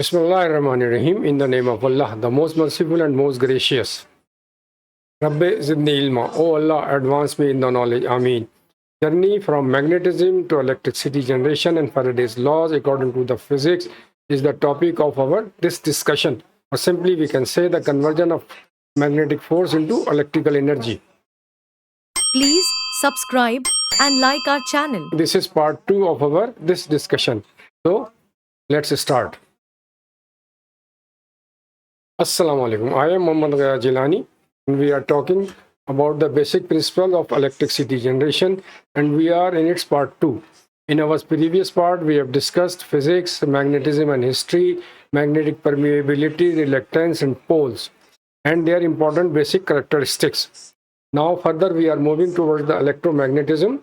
Bismillahirrahmanirrahim. In the name of Allah, the most merciful and most gracious. Rabbi Zidni Ilma. Oh Allah, advance me in the knowledge. Ameen. Journey from magnetism to electricity generation and Faraday's laws according to the physics is the topic of this discussion. Or simply we can say the conversion of magnetic force into electrical energy. Please subscribe and like our channel. This is part 2 of this discussion. So let's start. Assalamu alaikum. I am Muhammad Ghaya Jilani and we are talking about the basic principle of electricity generation and we are in its part 2. In our previous part we have discussed physics, magnetism and history, magnetic permeability, reluctance and poles and their important basic characteristics. Now further we are moving towards the electromagnetism,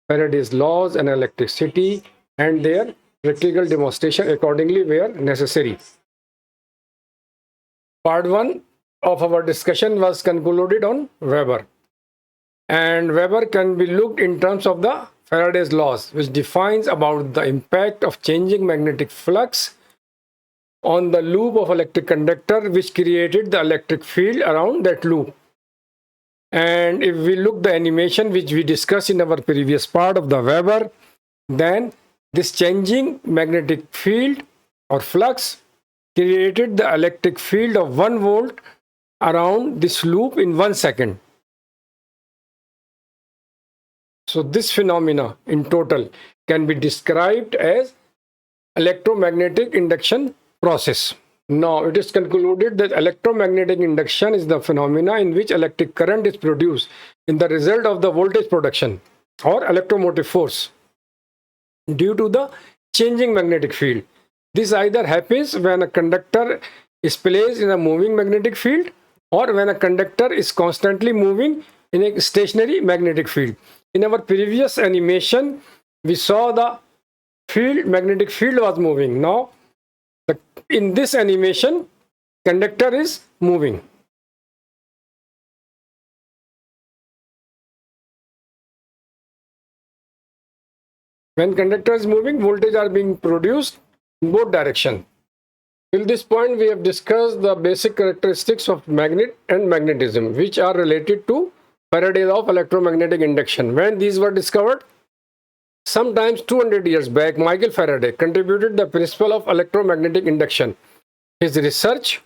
Faraday's laws and electricity and their practical demonstration accordingly where necessary. Part 1 of our discussion was concluded on Weber. And Weber can be looked in terms of the Faraday's laws, which defines about the impact of changing magnetic flux on the loop of electric conductor, which created the electric field around that loop. And if we look the animation which we discussed in our previous part of the Weber, then this changing magnetic field or flux created the electric field of 1 volt around this loop in 1 second. So this phenomena in total can be described as electromagnetic induction process. Now it is concluded that electromagnetic induction is the phenomena in which electric current is produced in the result of the voltage production or electromotive force due to the changing magnetic field. This either happens when a conductor is placed in a moving magnetic field or when a conductor is constantly moving in a stationary magnetic field. In our previous animation, we saw the magnetic field was moving. Now, in this animation, conductor is moving. When conductor is moving, voltage are being produced in both directions. Till this point, we have discussed the basic characteristics of magnet and magnetism, which are related to Faraday's law of electromagnetic induction. When these were discovered, sometimes 200 years back, Michael Faraday contributed the principle of electromagnetic induction. His research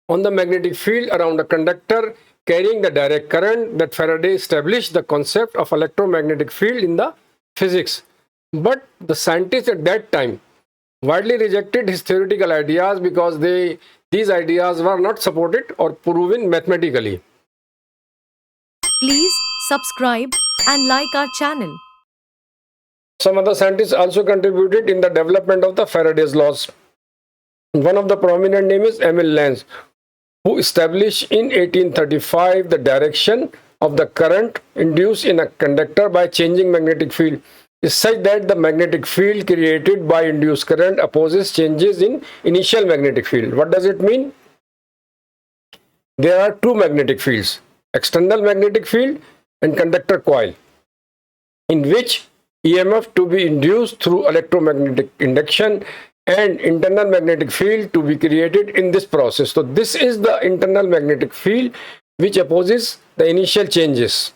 on the magnetic field around a conductor carrying the direct current that Faraday established the concept of electromagnetic field in the physics. But the scientists at that time widely rejected his theoretical ideas because these ideas were not supported or proven mathematically. Please subscribe and like our channel. Some other scientists also contributed in the development of the Faraday's laws. One of the prominent names is Emil Lenz, who established in 1835 the direction of the current induced in a conductor by changing magnetic field is such that the magnetic field created by induced current opposes changes in initial magnetic field. What does it mean? There are two magnetic fields, external magnetic field and conductor coil, in which EMF to be induced through electromagnetic induction and internal magnetic field to be created in this process. So this is the internal magnetic field which opposes the initial changes.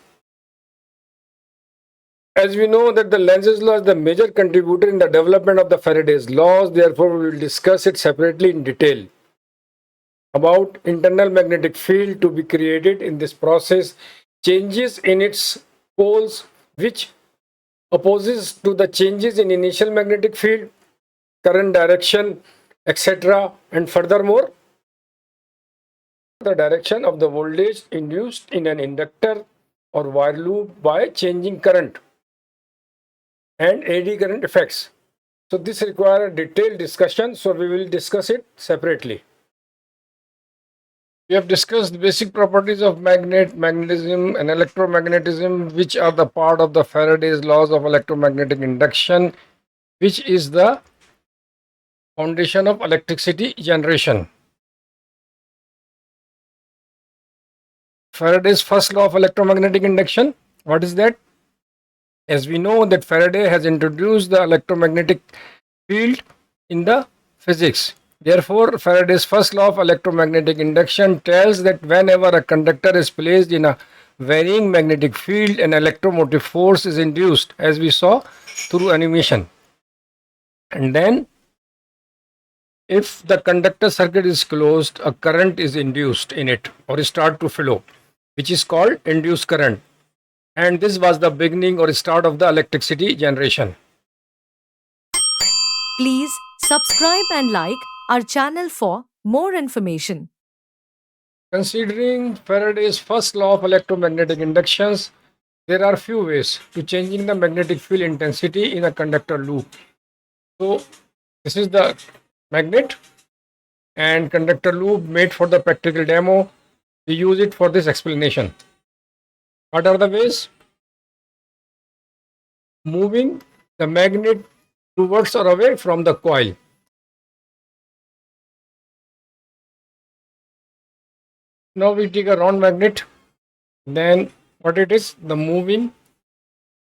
As we know that the Lenz's law is the major contributor in the development of the Faraday's laws, therefore we will discuss it separately in detail. About internal magnetic field to be created in this process, changes in its poles which opposes to the changes in initial magnetic field, current direction, etc. And furthermore, the direction of the voltage induced in an inductor or wire loop by changing current and eddy current effects. So this requires a detailed discussion, so we will discuss it separately. We have discussed the basic properties of magnetism and electromagnetism, which are the part of the Faraday's laws of electromagnetic induction, which is the foundation of electricity generation. Faraday's first law of electromagnetic induction, what is that? As we know that Faraday has introduced the electromagnetic field in the physics. Therefore, Faraday's first law of electromagnetic induction tells that whenever a conductor is placed in a varying magnetic field, an electromotive force is induced, as we saw through animation. And then, if the conductor circuit is closed, a current is induced in it or start to flow, which is called induced current. And this was the beginning or start of the electricity generation. Please subscribe and like our channel for more information. Considering Faraday's first law of electromagnetic inductions, there are few ways to changing the magnetic field intensity in a conductor loop. So this is the magnet and conductor loop made for the practical demo. We use it for this explanation. What are the ways? Moving the magnet towards or away from the coil. Now we take a round magnet, then what it is? The moving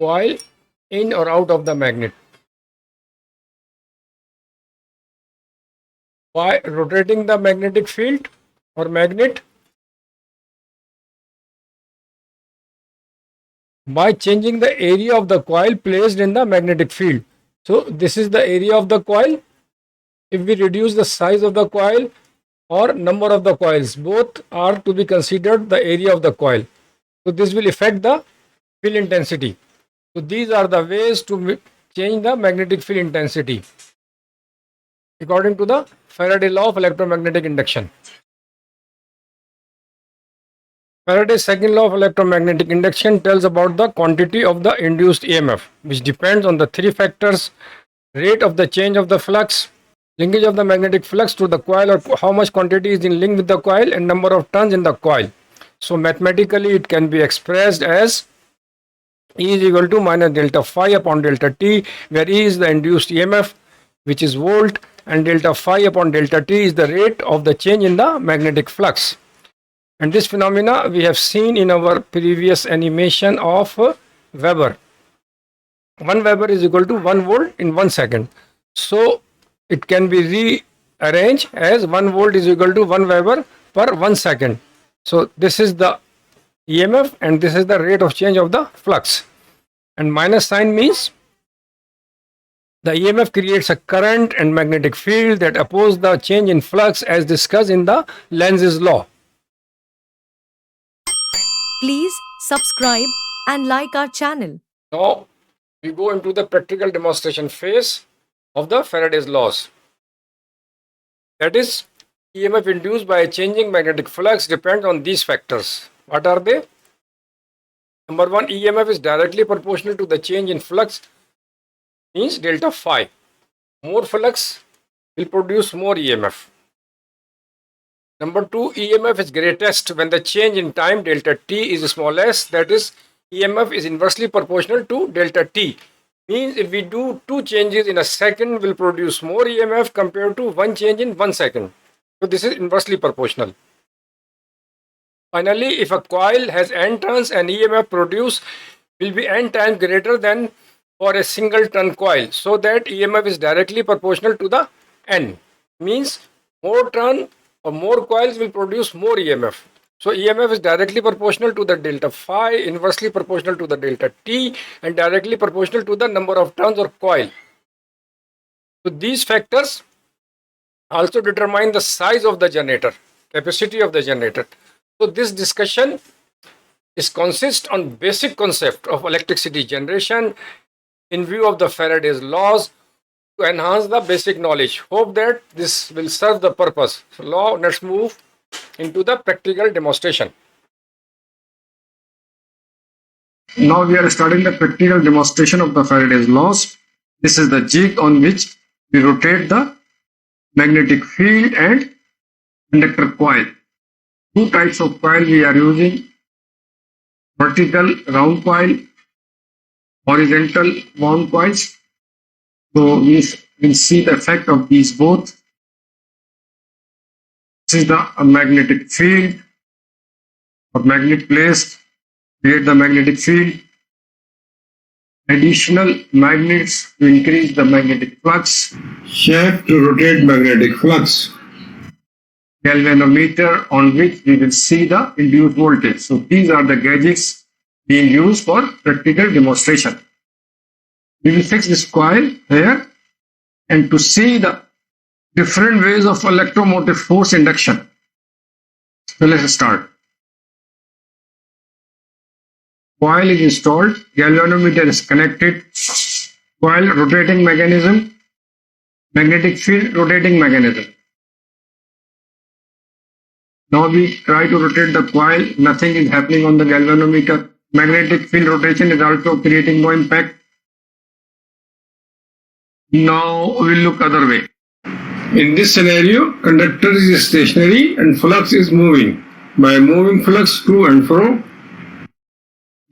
coil in or out of the magnet. By rotating the magnetic field or magnet, by changing the area of the coil placed in the magnetic field. So this is the area of the coil. If we reduce the size of the coil or number of the coils, both are to be considered the area of the coil. So this will affect the field intensity. So these are the ways to change the magnetic field intensity according to the Faraday law of electromagnetic induction. Faraday's second law of electromagnetic induction tells about the quantity of the induced EMF, which depends on the three factors: rate of the change of the flux, linkage of the magnetic flux to the coil, or how much quantity is in link with the coil, and number of turns in the coil. So mathematically it can be expressed as E is equal to minus delta phi upon delta T, where E is the induced EMF, which is volt, and delta phi upon delta T is the rate of the change in the magnetic flux. And this phenomena we have seen in our previous animation of Weber. 1 Weber is equal to 1 volt in 1 second. So it can be rearranged as 1 volt is equal to 1 Weber per 1 second. So this is the EMF and this is the rate of change of the flux. And minus sign means the EMF creates a current and magnetic field that oppose the change in flux as discussed in the Lenz's law. Please subscribe and like our channel. Now we go into the practical demonstration phase of the Faraday's laws. That is, EMF induced by a changing magnetic flux depends on these factors. What are they? Number one, EMF is directly proportional to the change in flux, means delta phi. More flux will produce more EMF. Number two, EMF is greatest when the change in time delta t is smallest, that is, EMF is inversely proportional to delta t. Means if we do two changes in a second, will produce more EMF compared to one change in 1 second. So this is inversely proportional. Finally, if a coil has n turns, an EMF produced will be n times greater than for a single turn coil, so that EMF is directly proportional to the n. Means more turn or more coils will produce more EMF. So EMF is directly proportional to the delta phi, inversely proportional to the delta t, and directly proportional to the number of turns or coil. So these factors also determine the size of the generator, capacity of the generator. So this discussion is consist on basic concept of electricity generation in view of the Faraday's laws to enhance the basic knowledge. Hope that this will serve the purpose. So now let's move into the practical demonstration. Now we are starting the practical demonstration of the Faraday's laws. This is the jig on which we rotate the magnetic field and conductor coil. Two types of coil we are using: vertical round coil, horizontal wound coils. So we will see the effect of these both. This is the magnetic field or magnet placed, create the magnetic field. additional magnets to increase the magnetic flux, shaft to rotate magnetic flux, galvanometer on which we will see the induced voltage. So these are the gadgets being used for practical demonstration. We will fix this coil here, and to see the different ways of electromotive force induction. So let's start. Coil is installed, galvanometer is connected, coil rotating mechanism, magnetic field rotating mechanism. Now we try to rotate the coil, nothing is happening on the galvanometer. Magnetic field rotation is also creating no impact. Now we will look other way. In this scenario, conductor is stationary and flux is moving. By moving flux to and fro,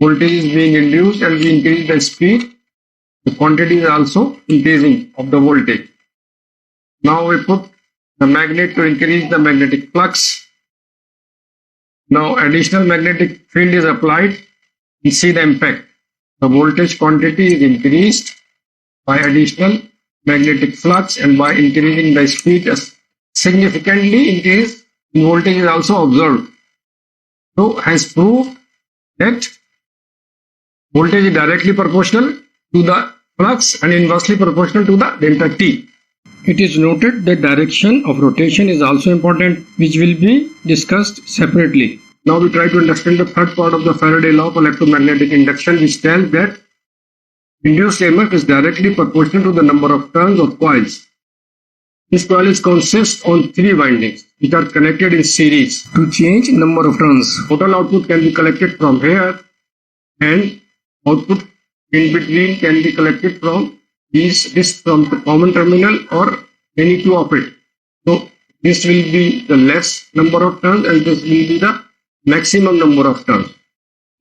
voltage is being induced and we increase the speed. The quantity is also increasing of the voltage. Now we put the magnet to increase the magnetic flux. Now additional magnetic field is applied. We see the impact. The voltage quantity is increased by additional magnetic flux, and by increasing the speed, a significantly increase in voltage is also observed. So has proved that voltage is directly proportional to the flux and inversely proportional to the delta T. It is noted that direction of rotation is also important, which will be discussed separately. Now we try to understand the third part of the Faraday law of electromagnetic induction, which tells that induced EMF is directly proportional to the number of turns of coils. This coil consists on 3 windings which are connected in series to change number of turns. Total output can be collected from here, and output in between can be collected from this from the common terminal or any two of it. So this will be the less number of turns and this will be the maximum number of turns.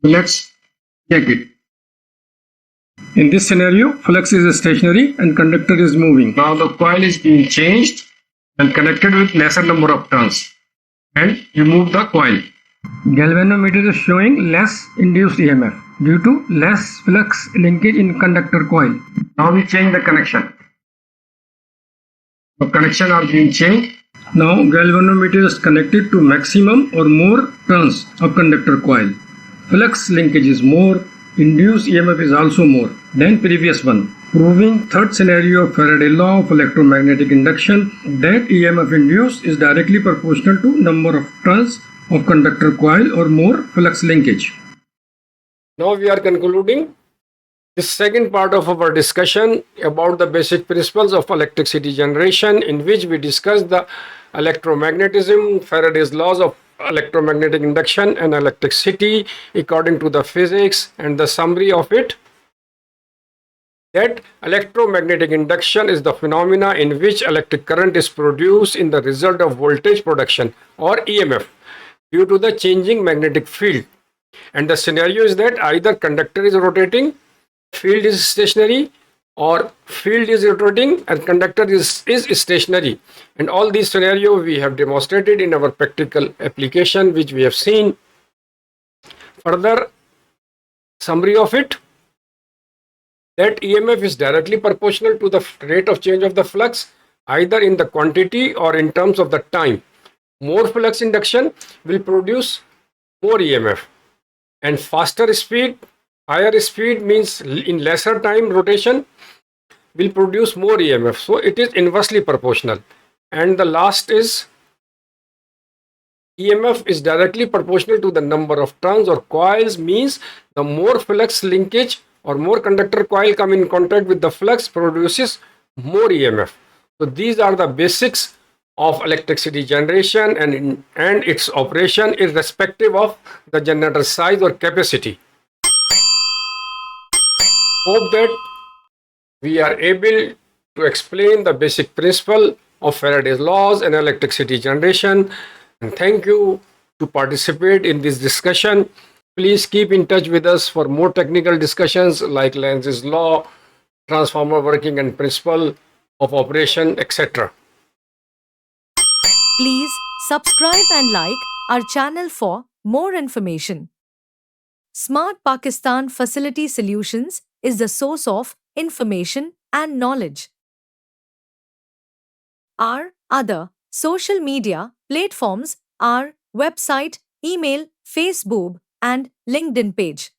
So let's check it. In this scenario, flux is stationary and conductor is moving. Now the coil is being changed and connected with lesser number of turns, and remove the coil. Galvanometer is showing less induced EMF due to less flux linkage in conductor coil. Now we change the connection. The connection are being changed. Now galvanometer is connected to maximum or more turns of conductor coil. Flux linkage is more. Induced EMF is also more than previous one, proving third scenario of Faraday law of electromagnetic induction, that EMF induced is directly proportional to number of turns of conductor coil or more flux linkage. Now we are concluding this second part of our discussion about the basic principles of electricity generation, in which we discussed the electromagnetism, Faraday's laws of electromagnetic induction and electricity according to the physics, and the summary of it, that electromagnetic induction is the phenomena in which electric current is produced in the result of voltage production or EMF due to the changing magnetic field. And the scenario is that either conductor is rotating, field is stationary, or field is rotating and conductor is stationary. And all these scenarios we have demonstrated in our practical application, which we have seen. Further summary of it, that EMF is directly proportional to the rate of change of the flux, either in the quantity or in terms of the time. More flux induction will produce more EMF, and faster speed, higher speed means in lesser time rotation will produce more EMF. So it is inversely proportional. And the last is EMF is directly proportional to the number of turns or coils, means the more flux linkage or more conductor coil come in contact with the flux produces more EMF. So these are the basics of electricity generation and its operation irrespective of the generator size or capacity. Hope that we are able to explain the basic principle of Faraday's laws and electricity generation. And thank you to participate in this discussion. Please keep in touch with us for more technical discussions like Lenz's law, transformer working and principle of operation, etc. Please subscribe and like our channel for more information. Smart Pakistan Facility Solutions is the source of information and knowledge. Our other social media platforms are website, email, Facebook, and LinkedIn page.